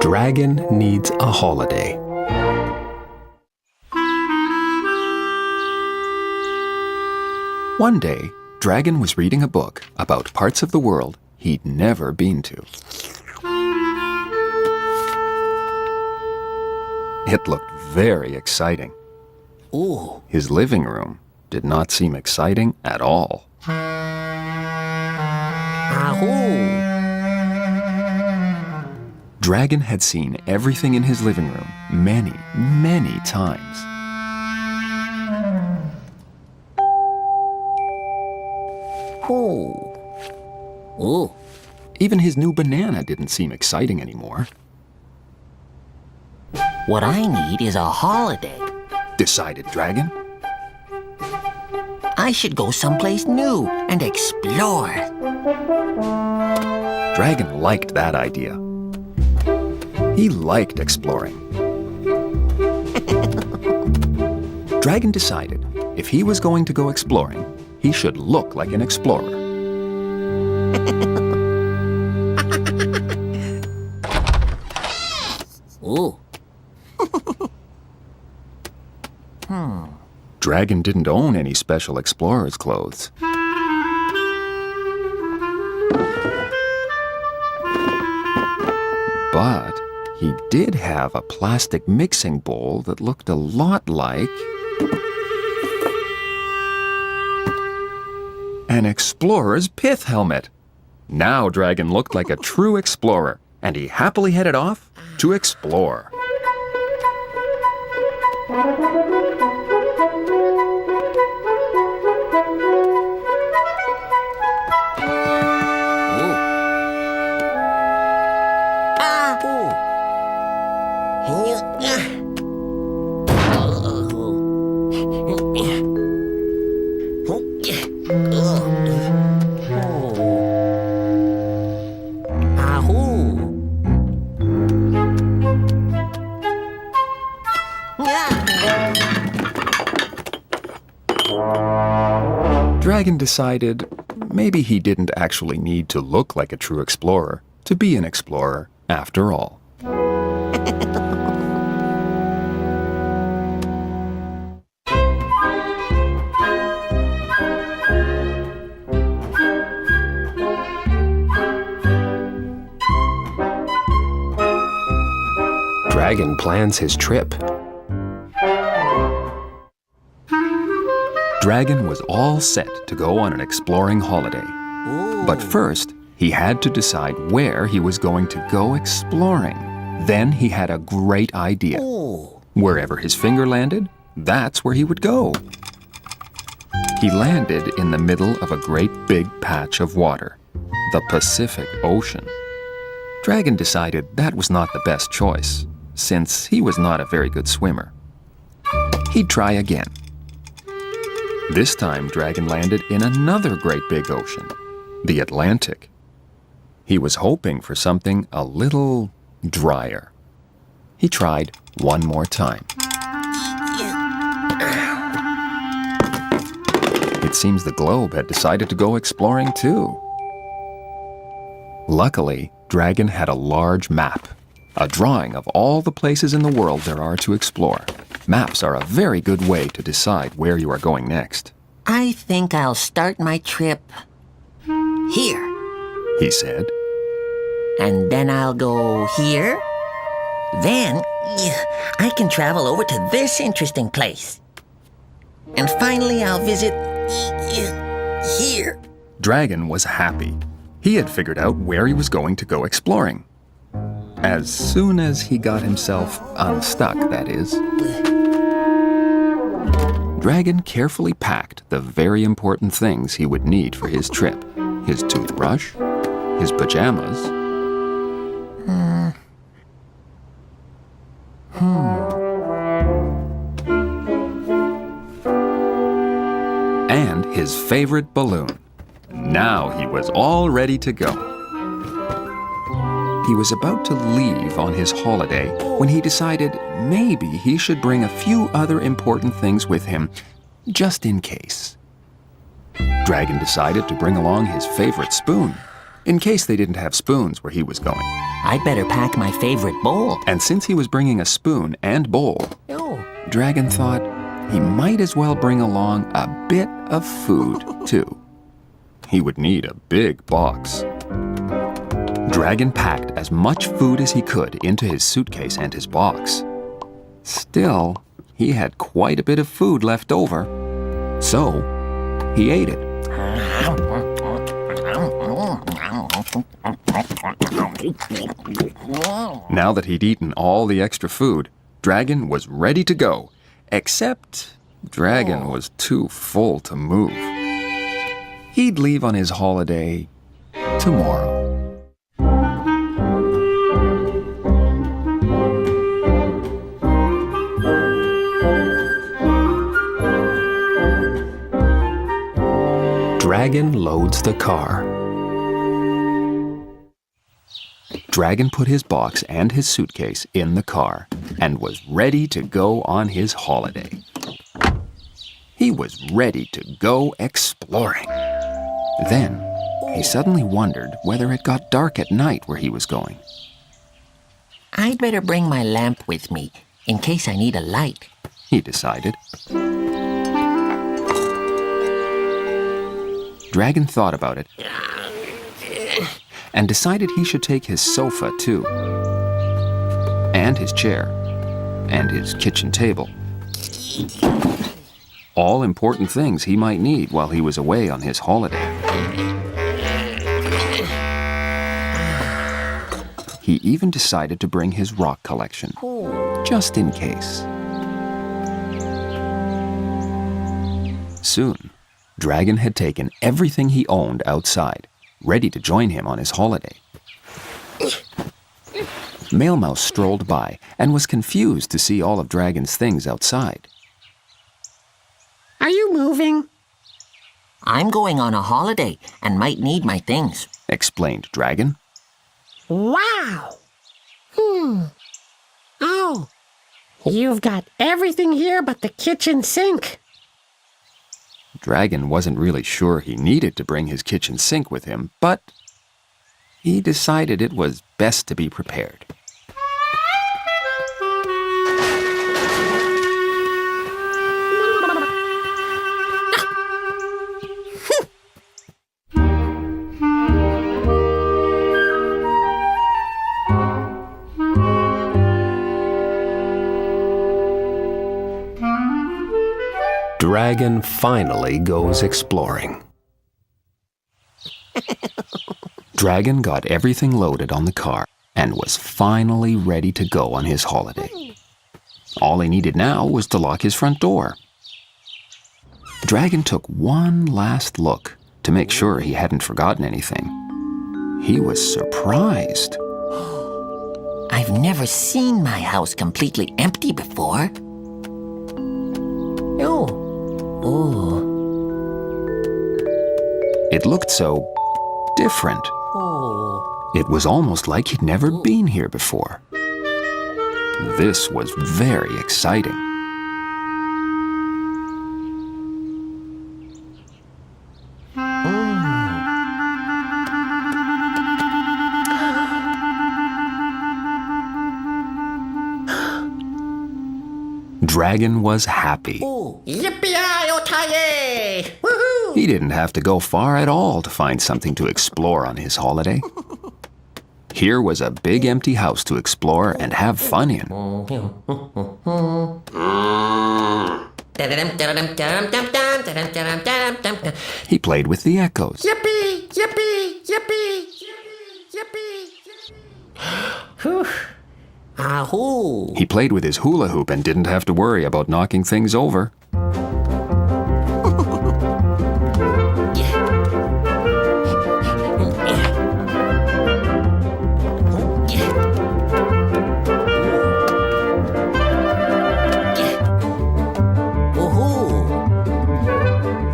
Dragon needs a holiday. One day, Dragon was reading a book about parts of the world he'd never been to. It looked very exciting. Ooh. His living room did not seem exciting at all. Ahoo. Dragon had seen everything in his living room many, many times. Ooh. Ooh. Even his new banana didn't seem exciting anymore. What I need is a holiday. Decided Dragon. I should go someplace new and explore. Dragon liked that idea. He liked exploring. Dragon decided if he was going to go exploring, he should look like an explorer. Ooh. Dragon didn't own any special explorer's clothes. But he did have a plastic mixing bowl that looked a lot like an explorer's pith helmet. Now Dragon looked like a true explorer, and he happily headed off to explore. Dragon decided maybe he didn't actually need to look like a true explorer to be an explorer after all. Dragon plans his trip. Dragon was all set to go on an exploring holiday. Ooh. But first, he had to decide where he was going to go exploring. Then he had a great idea. Ooh. Wherever his finger landed, that's where he would go. He landed in the middle of a great big patch of water, the Pacific Ocean. Dragon decided that was not the best choice, since he was not a very good swimmer. He'd try again. This time, Dragon landed in another great big ocean, the Atlantic. He was hoping for something a little drier. He tried one more time. It seems the globe had decided to go exploring too. Luckily, Dragon had a large map, a drawing of all the places in the world there are to explore. Maps are a very good way to decide where you are going next. I think I'll start my trip here. He said. And then I'll go here. Then I can travel over to this interesting place. And finally I'll visit here. Dragon was happy. He had figured out where he was going to go exploring. As soon as he got himself unstuck, that is. Dragon carefully packed the very important things he would need for his trip. His toothbrush, his pajamas, and his favorite balloon. Now he was all ready to go. He was about to leave on his holiday when he decided maybe he should bring a few other important things with him, just in case. Dragon decided to bring along his favorite spoon, in case they didn't have spoons where he was going. I'd better pack my favorite bowl. And since he was bringing a spoon and bowl, Oh. Dragon thought he might as well bring along a bit of food, too. He would need a big box. Dragon packed as much food as he could into his suitcase and his box. Still, he had quite a bit of food left over, so he ate it. Now that he'd eaten all the extra food, Dragon was ready to go, except Dragon was too full to move. He'd leave on his holiday tomorrow. Dragon loads the car. Dragon put his box and his suitcase in the car and was ready to go on his holiday. He was ready to go exploring. Then, he suddenly wondered whether it got dark at night where he was going. I'd better bring my lamp with me in case I need a light. He decided. Dragon thought about it and decided he should take his sofa too, and his chair, and his kitchen table. All important things he might need while he was away on his holiday. He even decided to bring his rock collection, just in case. Soon, Dragon had taken everything he owned outside, ready to join him on his holiday. Mail Mouse strolled by and was confused to see all of Dragon's things outside. Are you moving? I'm going on a holiday and might need my things. Explained Dragon. Wow! Oh, you've got everything here but the kitchen sink. Dragon wasn't really sure he needed to bring his kitchen sink with him, but he decided it was best to be prepared. Dragon finally goes exploring. Dragon got everything loaded on the car and was finally ready to go on his holiday. All he needed now was to lock his front door. Dragon took one last look to make sure he hadn't forgotten anything. He was surprised. I've never seen my house completely empty before. Oh. It looked so different. It was almost like he'd never been here before. This was very exciting. Dragon was happy. Yippee-yi-oh-ti-yay! Woohoo! He didn't have to go far at all to find something to explore on his holiday. Here was a big empty house to explore and have fun in. He played with the echoes. Yippee! Yippee! Yippee! Yippee! Whew. Ahoo! He played with his hula hoop and didn't have to worry about knocking things over.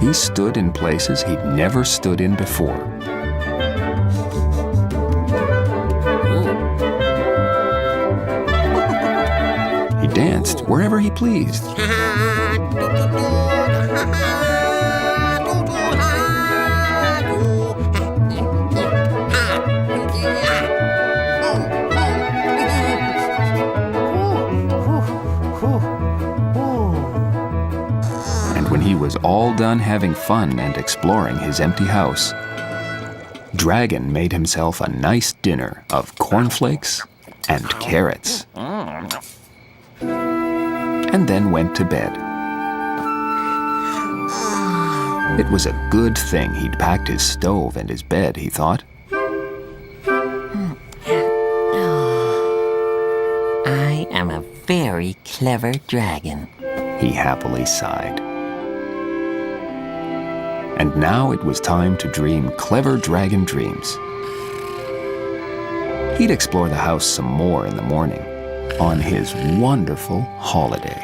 he stood in places he'd never stood in before. He danced wherever he pleased. And when he was all done having fun and exploring his empty house, Dragon made himself a nice dinner of cornflakes and carrots, and then went to bed. It was a good thing he'd packed his stove and his bed, he thought. I am a very clever dragon. He happily sighed. And now it was time to dream clever dragon dreams. He'd explore the house some more in the morning on his wonderful holiday.